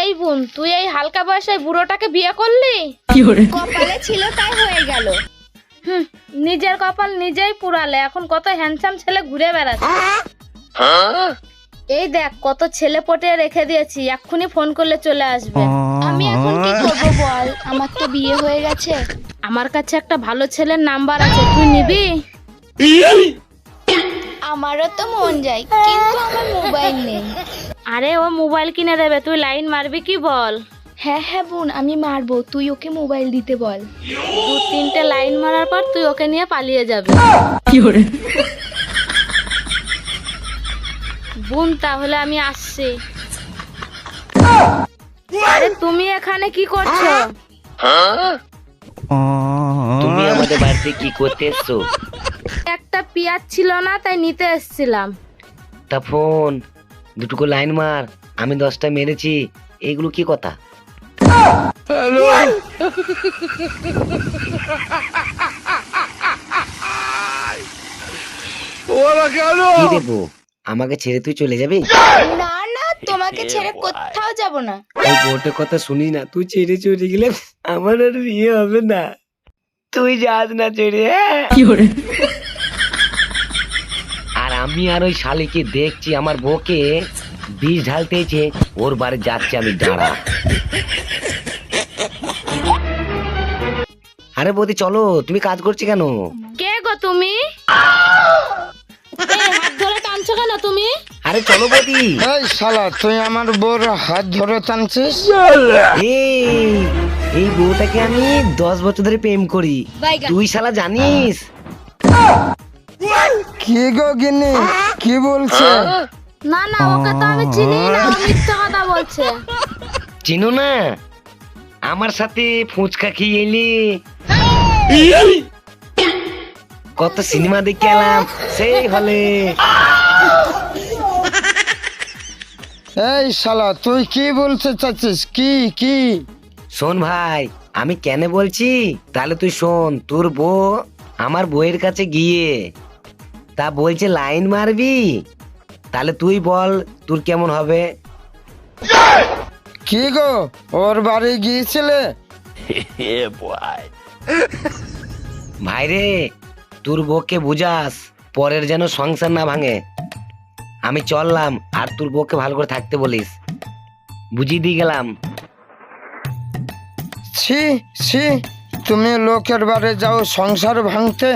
এই বোন, তুই এই হালকা বয়সে বুড়োটাকে বিয়ে করলি? কপালে ছিল তাই হয়ে গেল। নিজের কপাল নিজেই পুরালে। এখন কত হ্যান্ডসাম ছেলে ঘুরে বেড়াচ্ছে। এই দেখ কত ছেলে পটিয়ে রেখে দিয়েছি, এক্ষুনি ফোন করলে চলে আসবে। আমি এখন কি করব বল, আমার তো বিয়ে হয়ে গেছে। আমার কাছে একটা ভালো ছেলের নাম্বার আছে, তুই নিবি? আমারও তো মন যায়, কিন্তু আমার মোবাইল নেই। আরে ও মোবাইল কিনে দেবে, তুই লাইন মারবি কি বল? হ্যাঁ হ্যাঁ বোন, আমি মারবো, তুই ওকে মোবাইল দিতে বল। 2-3টে লাইন মারার পর তুই ওকে নিয়ে পালিয়ে যাবি। বোন তাহলে আমি আসছি। আরে তুমি এখানে কি করছো? তুমি আমাদের বাড়িতে কি করতে এসছো? একটা পেঁয়াজ ছিল না, তাই নিতে এসেছিলাম। তা ফোন দুটুকু লাইন মার, আমি 10টা মেরেছি, এইগুলো কি কথা? কি দেবো? আমাকে ছেড়ে তুই চলে যাবি? না না, তোমাকে ছেড়ে কোথাও যাব না। ওই বউটার কথা শুনি না, তুই ছেড়ে চলে গেলে আমার আর বিয়ে হবে না। তুই যাস না ছেড়ে। আর আমি আর ওই শালিকে দেখছি আমার বউকে বিষ ঢালতেছে, ওর বাড়ি যাচ্ছে আমি, দাঁড়া। আরে বৌদি চলো, তুমি কাজ করছি কেন? কে গো তুমি? এই হাত ধরে টানছো কেন তুমি? আরে চলো বৌদি। এই শালা, তুই আমার বউর হাত ধরে টানছিস? এই বউটাকে আমি 10 বছর ধরে প্রেম করি, তুই শালা জানিস? কি গো গিন্নি, কি বলছে? না না, ওকে তো আমি চিনি না, ও মিথ্যা কথা বলছে। চিনো না? আমার সাথে ফুচকা খেয়ে এলি, কত সিনেমা দেখে এলাম সেই হলে। এই শালা, তুই কি বলতে চাচ্ছিস? কি কি? শোন ভাই, আমি কেন বলছি তাহলে তুই শোন। তোর বউ আমার বউয়ের কাছে গিয়ে তা বলছে লাইন মারবি, তাহলে তুই বল তোর কেমন হবে? কি গো, ওর বাড়ি গিয়েছিলে? ভাই রে, তোর বউকে বুঝাস পরের যেন সংসার না ভাঙে। আমি চললাম, আর তোর বউকে ভালো করে থাকতে বলিস, বুঝিয়ে দিয়ে গেলাম। ছি ছি, তুমি লোকের বাড়ি যাও সংসার ভাঙতে?